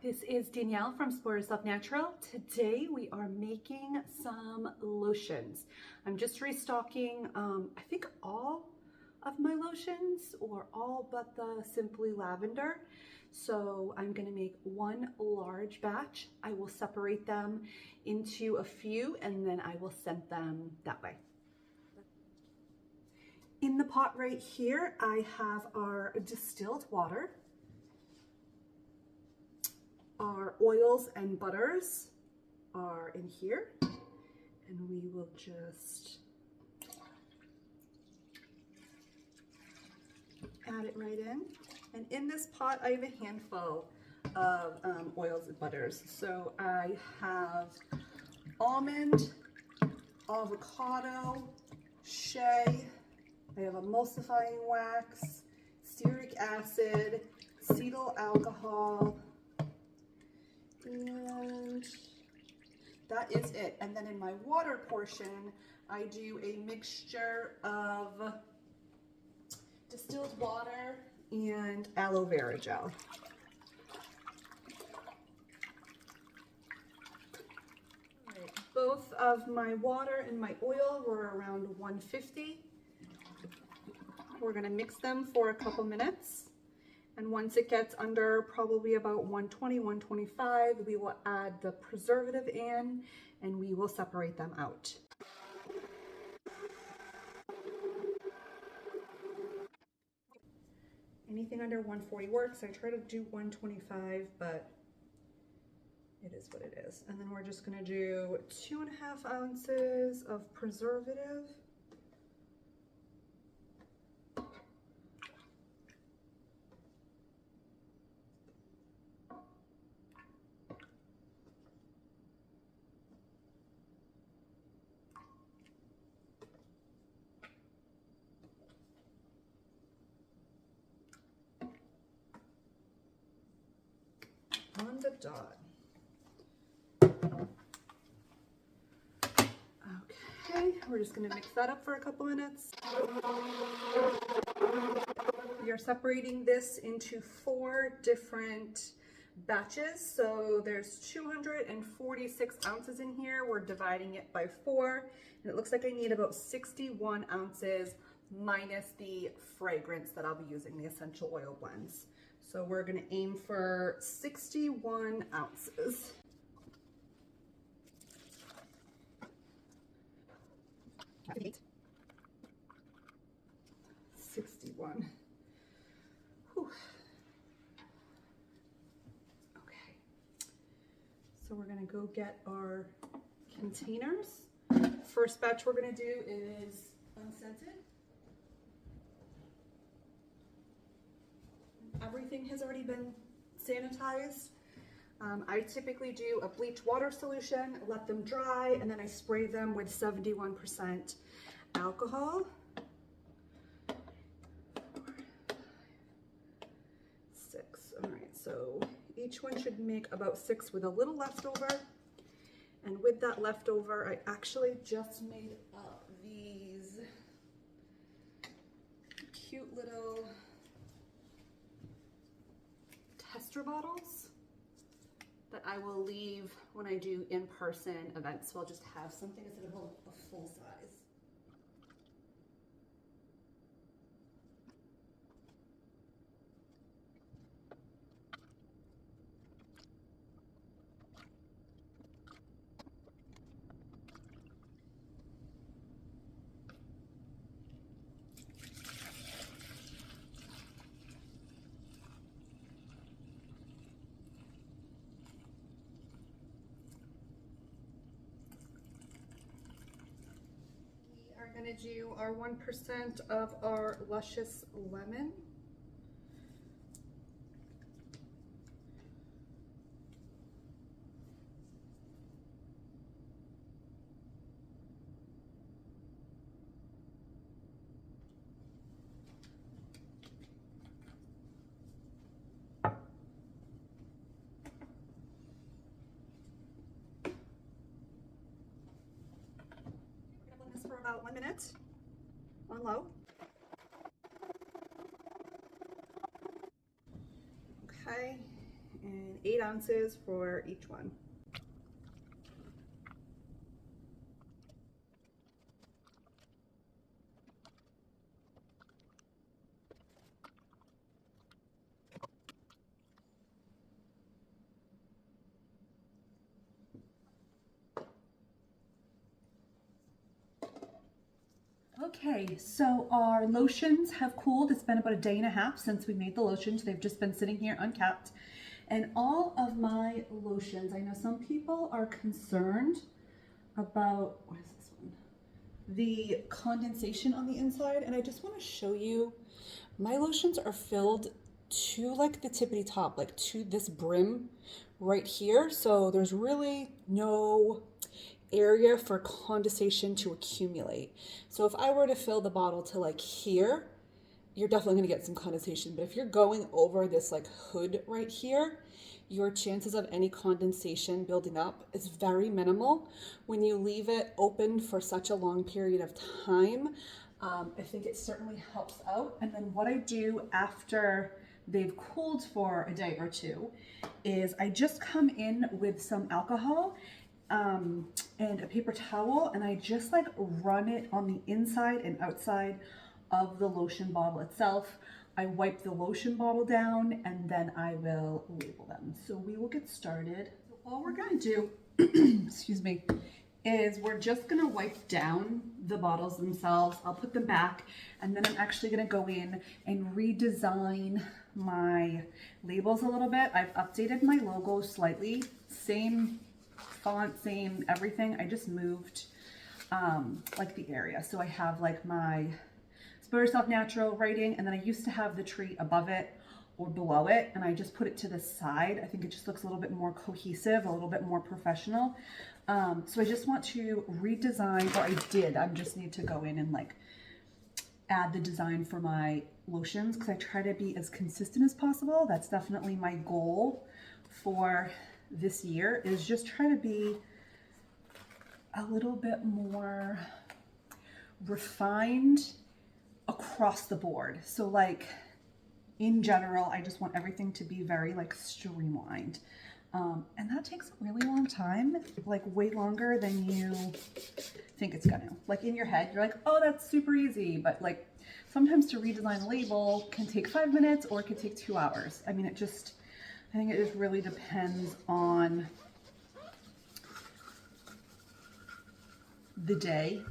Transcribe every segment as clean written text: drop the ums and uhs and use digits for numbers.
this is Danielle from Explore Yourself Natural. Today we are making some lotions. I'm just restocking, I think all of my lotions, or all but the Simply Lavender. So I'm gonna make one large batch. I will separate them into a few and then I will send them that way. In the pot right here, I have our distilled water. Our oils and butters are in here, and we will just add it right in. And in this pot, I have a handful of oils and butters. So I have almond, avocado, shea, I have emulsifying wax, stearic acid, cetyl alcohol, and that is it. And then in my water portion, I do a mixture of distilled water and aloe vera gel. All right, both of my water and my oil were around 150. We're gonna mix them for a couple minutes. And once it gets under probably about 120, 125, we will add the preservative in and we will separate them out. Anything under 140 works. I try to do 125, but it is what it is. And then we're just gonna do 2.5 ounces of preservative. On the dot. Okay, we're just going to mix that up for a couple minutes. We are separating this into 4 different batches. So there's 246 ounces in here. We're dividing it by 4, and it looks like I need about 61 ounces minus the fragrance that I'll be using, the essential oil blends. So we're gonna aim for 61 ounces. Eight. 61. Whew. Okay. So we're gonna go get our containers. First batch we're gonna do is unscented. Everything has already been sanitized. I typically do a bleach water solution, let them dry, and then I spray them with 71% alcohol. 4, 5, 6. All right, so each one should make about 6 with a little leftover. And with that leftover, I actually just made up these cute little tester bottles that I will leave when I do in-person events. So I'll just have something instead of a full size. We're going to do our 1% of our Luscious Lemon. For about 1 minute on low. Okay, and 8 ounces for each one. Okay, so our lotions have cooled. It's been about a day and a half since we made the lotions. They've just been sitting here uncapped. And all of my lotions, I know some people are concerned about, what is this one? The condensation on the inside. And I just want to show you, my lotions are filled to like the tippity top, like to this brim right here. So there's really no area for condensation to accumulate. So if I were to fill the bottle to like here, you're definitely going to get some condensation. But if you're going over this like hood right here, your chances of any condensation building up is very minimal. When you leave it open for such a long period of time, I think it certainly helps out. And then what I do after they've cooled for a day or two is I just come in with some alcohol and a paper towel, and I just like run it on the inside and outside of the lotion bottle itself. I wipe the lotion bottle down and then I will label them. So we will get started. So all we're gonna do, excuse me, is we're just gonna wipe down the bottles themselves. I'll put them back, and then I'm actually gonna go in and redesign my labels a little bit. I've updated my logo slightly, same font, same everything. I just moved like the area. So I have like my Spur Yourself Natural writing, and then I used to have the tree above it or below it, and I just put it to the side. I think it just looks a little bit more cohesive, a little bit more professional. So I just want to redesign, or I did, I just need to go in and like add the design for my lotions, because I try to be as consistent as possible. That's definitely my goal for this year, is just try to be a little bit more refined across the board. So like in general, I just want everything to be very like streamlined. And that takes a really long time, like way longer than you think it's gonna. Like in your head, you're like, oh, that's super easy. But like sometimes to redesign a label can take 5 minutes or it could take 2 hours. I mean, I think it just really depends on the day,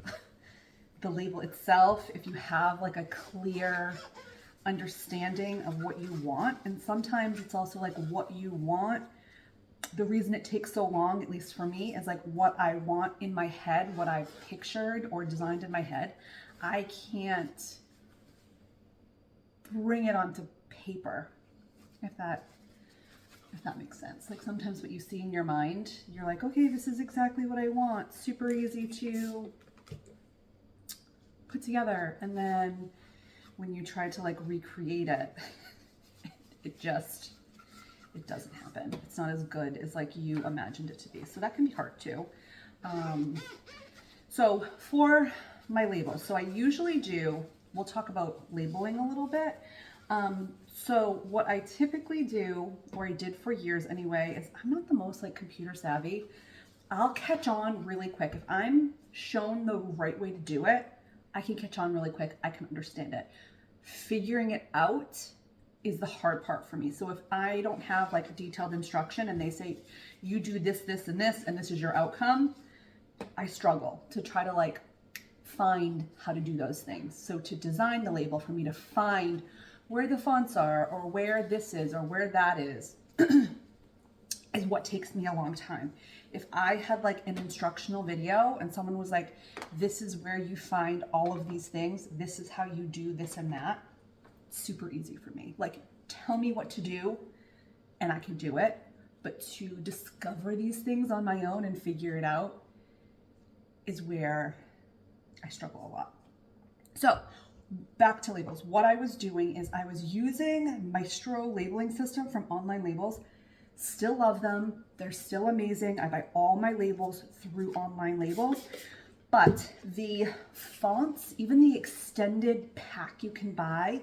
the label itself, if you have like a clear understanding of what you want. And sometimes it's also like what you want. The reason it takes so long, at least for me, is like what I want in my head, what I've pictured or designed in my head. I can't bring it onto paper, if that makes sense. Like sometimes what you see in your mind, you're like, okay, this is exactly what I want. Super easy to put together. And then when you try to like recreate it, it doesn't happen. It's not as good as like you imagined it to be. So that can be hard too. So for my labels, so I usually do, we'll talk about labeling a little bit. So what I typically do, or I did for years anyway, is I'm not the most like computer savvy. I'll catch on really quick. If I'm shown the right way to do it, I can catch on really quick. I can understand it. Figuring it out is the hard part for me. So if I don't have like a detailed instruction and they say, you do this, this, and this, and this is your outcome, I struggle to try to like find how to do those things. So to design the label, for me to find where the fonts are or where this is or where that is what takes me a long time. If I had like an instructional video and someone was like, this is where you find all of these things, this is how you do this and that, super easy for me. Like, tell me what to do and I can do it. But to discover these things on my own and figure it out is where I struggle a lot. So back to labels. What I was doing is I was using Maestro labeling system from Online Labels. Still love them. They're still amazing. I buy all my labels through Online Labels. But the fonts, even the extended pack you can buy,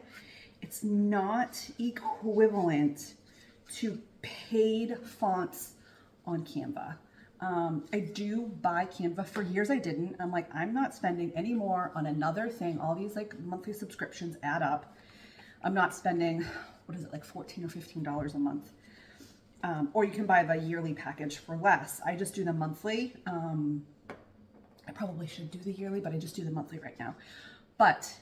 it's not equivalent to paid fonts on Canva. I do buy Canva. For years I didn't. I'm like, I'm not spending any more on another thing. All these like monthly subscriptions add up. I'm not spending, what is it, like $14 or $15 a month. Or you can buy the yearly package for less. I just do the monthly. I probably should do the yearly, but I just do the monthly right now. But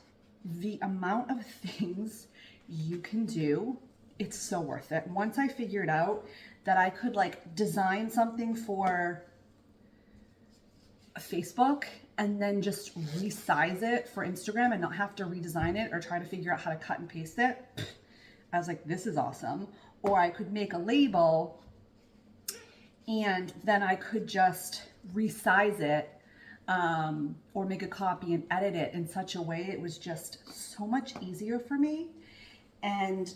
the amount of things you can do, it's so worth it. Once I figured out that I could like design something for Facebook and then just resize it for Instagram and not have to redesign it or try to figure out how to cut and paste it, I was like, this is awesome. Or I could make a label and then I could just resize it, or make a copy and edit it in such a way it was just so much easier for me. And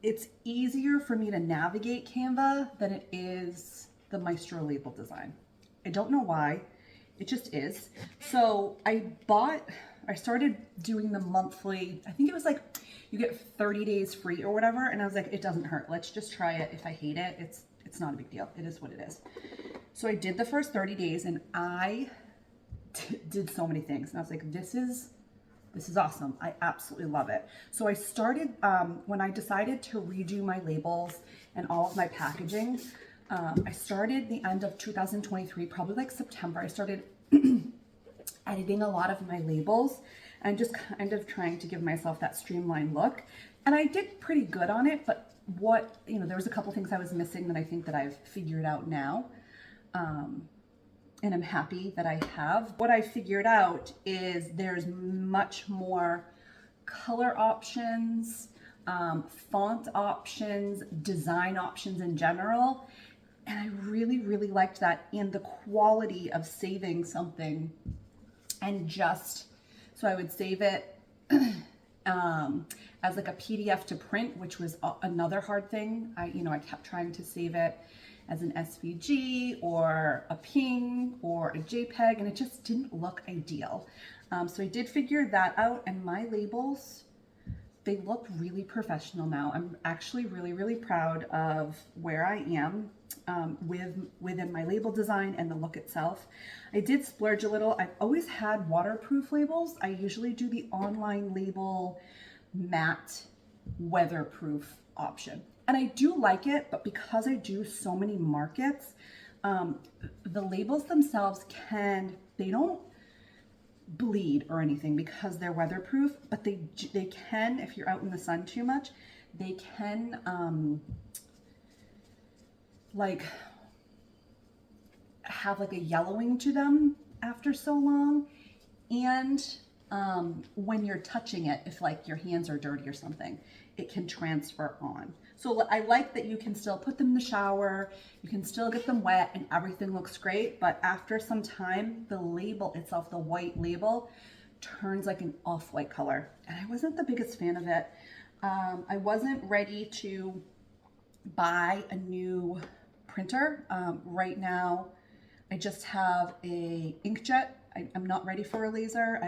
it's easier for me to navigate Canva than it is the Maestro label design. I don't know why, it just is. So I started doing the monthly, I think it was like, you get 30 days free or whatever. And I was like, it doesn't hurt. Let's just try it. If I hate it, it's not a big deal. It is what it is. So I did the first 30 days and I did so many things. And I was like, this is awesome. I absolutely love it. So I started, when I decided to redo my labels and all of my packaging, I started the end of 2023, probably like September, I started editing a lot of my labels and just kind of trying to give myself that streamlined look. And I did pretty good on it, but there was a couple things I was missing that I think that I've figured out now. And I'm happy that I have. What I figured out is there's much more color options, font options, design options in general. And I really, really liked that, and the quality of saving something and so I would save it as like a PDF to print, which was another hard thing. I kept trying to save it as an SVG or a PNG or a JPEG, and it just didn't look ideal. So I did figure that out, and my labels, they look really professional now. I'm actually really, really proud of where I am within my label design and the look itself. I did splurge a little. I've always had waterproof labels. I usually do the online label matte weatherproof option. And I do like it, but because I do so many markets, the labels themselves they don't bleed or anything because they're weatherproof, but they can, if you're out in the sun too much, they can like have like a yellowing to them after so long. And when you're touching it, if like your hands are dirty or something, it can transfer on. So I like that you can still put them in the shower, you can still get them wet and everything looks great, but after some time, the label itself, the white label, turns like an off-white color. And I wasn't the biggest fan of it. I wasn't ready to buy a new printer. Right now, I just have a inkjet. I'm not ready for a laser.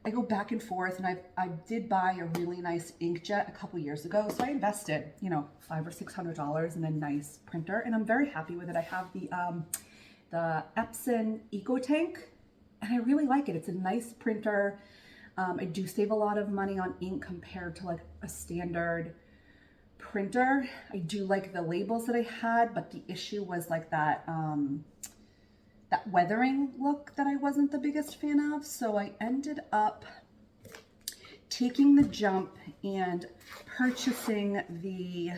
I go back and forth, and I did buy a really nice inkjet a couple years ago. So I invested, $500 or $600 in a nice printer, and I'm very happy with it. I have the Epson EcoTank, and I really like it. It's a nice printer. I do save a lot of money on ink compared to like a standard printer. I do like the labels that I had, but the issue was like that weathering look that I wasn't the biggest fan of. So I ended up taking the jump and purchasing the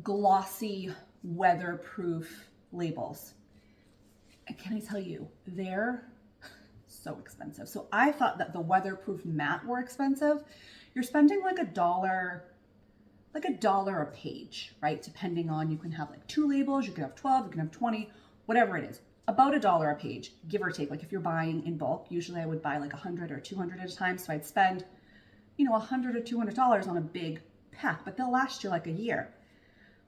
glossy weatherproof labels. And can I tell you, they're so expensive. So I thought that the weatherproof matte were expensive. You're spending like $1 a page, right? Depending on, you can have like 2 labels, you can have 12, you can have 20, whatever it is, about $1 a page, give or take. Like if you're buying in bulk, usually I would buy like 100 or 200 at a time. So I'd spend, $100 or $200 on a big pack, but they'll last you like a year.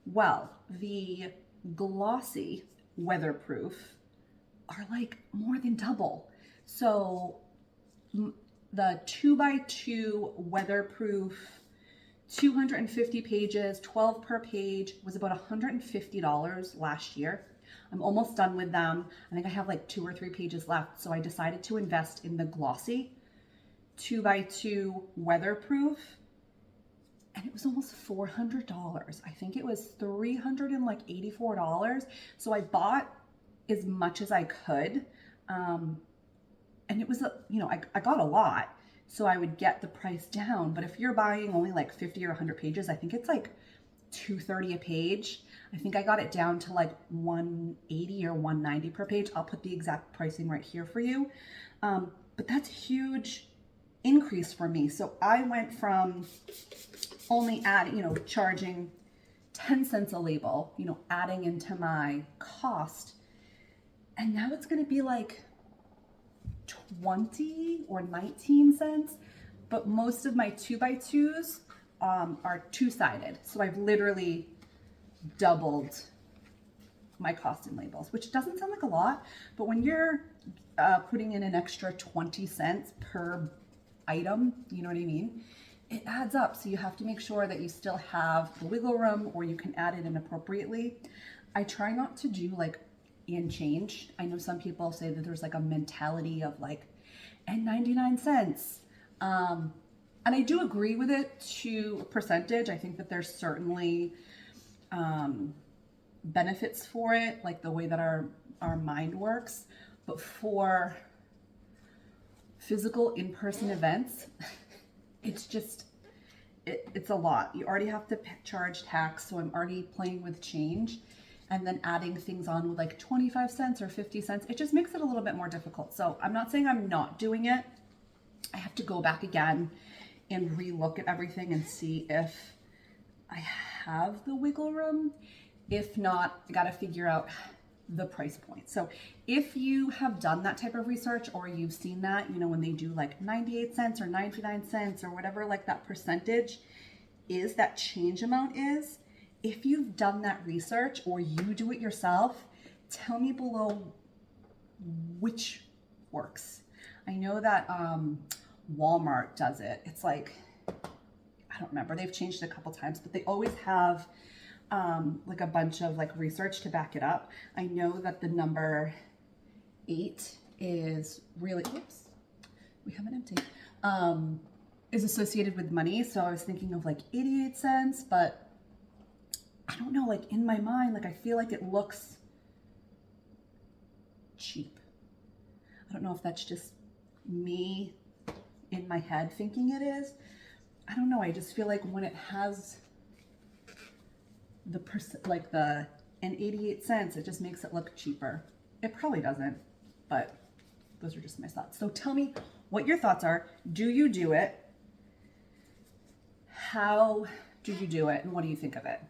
Well, the glossy weatherproof are like more than double. So the 2x2 weatherproof 250 pages, 12 per page, was about $150 last year. I'm almost done with them. I think I have like 2 or 3 pages left. So I decided to invest in the glossy 2x2 weatherproof. And it was almost $400. I think it was $384. So I bought as much as I could. And it was, I got a lot. So I would get the price down. But if you're buying only like 50 or 100 pages, I think it's like $230 a page. I think I got it down to like $180 or $190 per page. I'll put the exact pricing right here for you. But that's a huge increase for me. So I went from only adding, charging 10 cents a label, adding into my cost. And now it's going to be like 20 or 19 cents. But most of my 2x2s are two-sided. So I've literally doubled my cost in labels, which doesn't sound like a lot, but when you're putting in an extra 20 cents per item, you know what I mean? It adds up. So you have to make sure that you still have the wiggle room, or you can add it in appropriately. I try not to do like and change. I know some people say that there's like a mentality of like, and 99 cents. And I do agree with it to a percentage. I think that there's certainly benefits for it, like the way that our mind works. But for physical in-person events, it's just, it's a lot. You already have to charge tax, so I'm already playing with change. And then adding things on with like 25 cents or 50 cents, it just makes it a little bit more difficult. So I'm not saying I'm not doing it. I have to go back again and relook at everything and see if I have the wiggle room. If not, I gotta figure out the price point. So if you have done that type of research, or you've seen that, when they do like 98 cents or 99 cents or whatever, like that percentage is, that change amount is, if you've done that research or you do it yourself, tell me below which works. I know that Walmart does it. It's like, I don't remember, they've changed it a couple times, but they always have like a bunch of like research to back it up. I know that the number 8 is really, oops, we have an empty, is associated with money. So I was thinking of like 88 cents, but I don't know, like in my mind, like I feel like it looks cheap. I don't know if that's just me in my head thinking it is. I don't know. I just feel like when it has the and 88 cents, it just makes it look cheaper. It probably doesn't, but those are just my thoughts. So tell me what your thoughts are. Do you do it? How do you do it? And what do you think of it?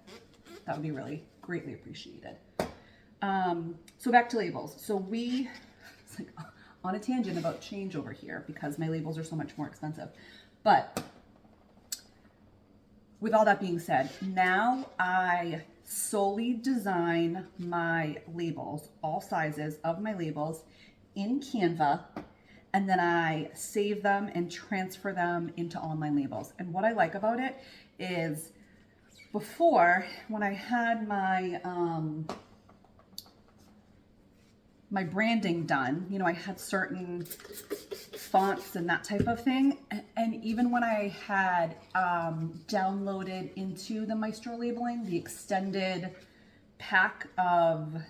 That would be really greatly appreciated. So back to labels. So it's like on a tangent about change over here because my labels are so much more expensive. But with all that being said, now I solely design my labels, all sizes of my labels, in Canva, and then I save them and transfer them into online labels. And what I like about it is, before, when I had my my branding done, I had certain fonts and that type of thing. And even when I had downloaded into the Maestro labeling the extended pack of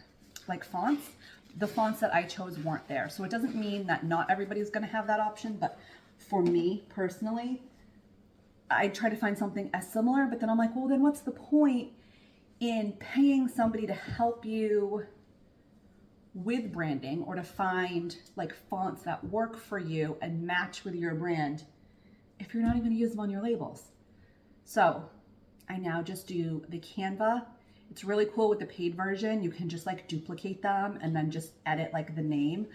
like fonts, the fonts that I chose weren't there. So it doesn't mean that not everybody's going to have that option, but for me personally, I try to find something as similar, but then I'm like, well, then what's the point in paying somebody to help you with branding, or to find like fonts that work for you and match with your brand, if you're not even going to use them on your labels? So I now just do the Canva. It's really cool with the paid version. You can just like duplicate them and then just edit like the name.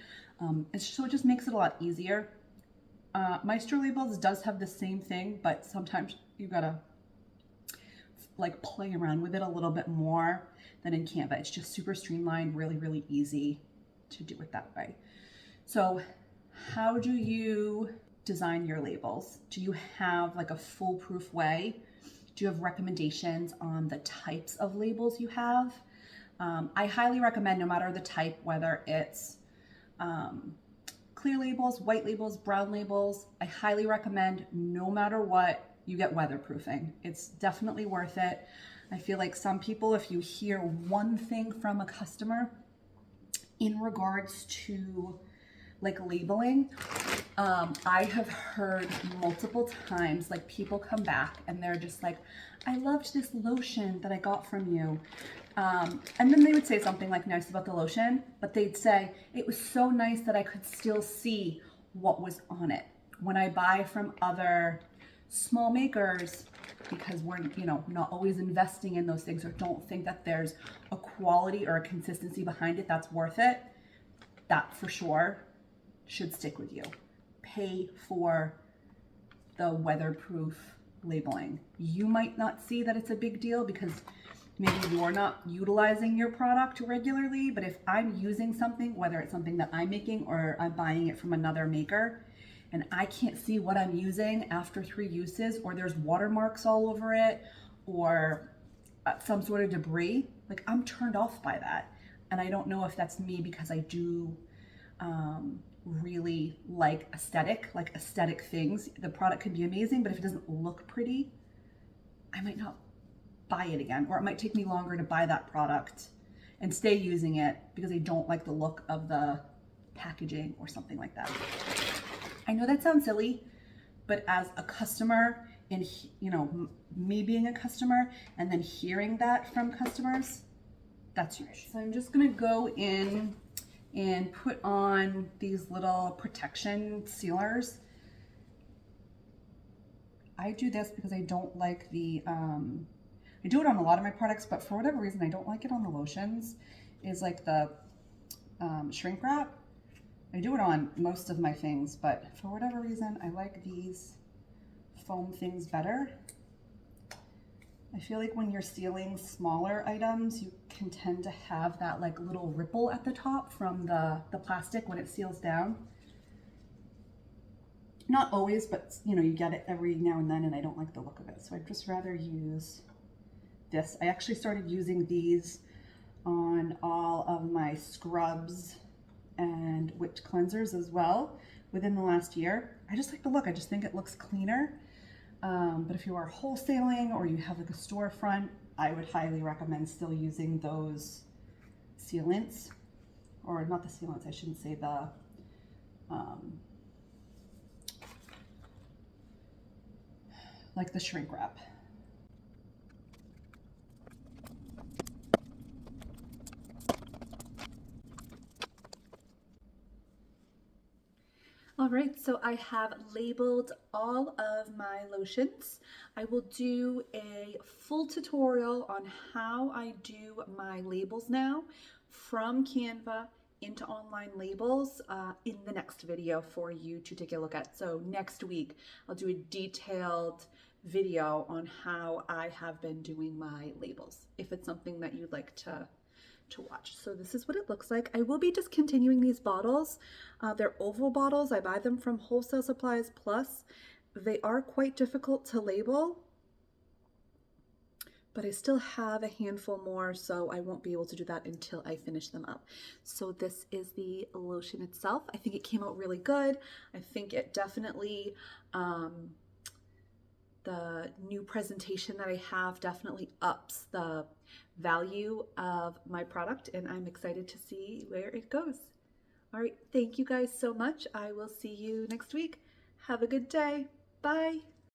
So it just makes it a lot easier. Maestro Labels does have the same thing, but sometimes you gotta like play around with it a little bit more than in Canva. It's just super streamlined, really, really easy to do it that way. So how do you design your labels? Do you have like a foolproof way Do you have recommendations on the types of labels you have? I highly recommend, no matter the type, whether it's clear labels, white labels, brown labels, I highly recommend, no matter what, you get weatherproofing. It's definitely worth it. I feel like some people, if you hear one thing from a customer in regards to like labeling, I have heard multiple times, like people come back and they're just like, I loved this lotion that I got from you. And then they would say something like nice about the lotion, but they'd say, it was so nice that I could still see what was on it. When I buy from other small makers, because we're, you know, not always investing in those things, or don't think that there's a quality or a consistency behind it that's worth it, that for sure should stick with you. Pay for the weatherproof labeling. You might not see that it's a big deal because maybe you're not utilizing your product regularly, but if I'm using something, whether it's something that I'm making or I'm buying it from another maker, and I can't see what I'm using after 3 uses, or there's watermarks all over it, or some sort of debris, like I'm turned off by that. And I don't know if that's me, because I do really like aesthetic things. The product can be amazing, but if it doesn't look pretty, I might not buy it again, or it might take me longer to buy that product and stay using it because I don't like the look of the packaging or something like that. I know that sounds silly, but as a customer, and you know, me being a customer and then hearing that from customers, that's huge. So I'm just gonna go in and put on these little protection sealers. I do this because I don't like the, I do it on a lot of my products, but for whatever reason, I don't like it on the lotions, is like the shrink wrap. I do it on most of my things, but for whatever reason, I like these foam things better. I feel like when you're sealing smaller items, you can tend to have that like little ripple at the top from the plastic when it seals down. Not always, but you know, you get it every now and then, and I don't like the look of it. So I'd just rather use this. I actually started using these on all of my scrubs and whipped cleansers as well within the last year. I just like the look. I just think it looks cleaner. But if you are wholesaling or you have like a storefront, I would highly recommend still using those sealants, or not the sealants, I shouldn't say, the like the shrink wrap. All right, so I have labeled all of my lotions. I will do a full tutorial on how I do my labels now from Canva into online labels in the next video for you to take a look at. So next week, I'll do a detailed video on how I have been doing my labels, if it's something that you'd like to watch. So this is what it looks like. I will be discontinuing these bottles. They're oval bottles. I buy them from Wholesale Supplies Plus. They are quite difficult to label, but I still have a handful more, so I won't be able to do that until I finish them up. So this is the lotion itself. I think it came out really good. I think it definitely, the new presentation that I have definitely ups the value of my product, and I'm excited to see where it goes. All right, thank you guys so much. I will see you next week. Have a good day. Bye.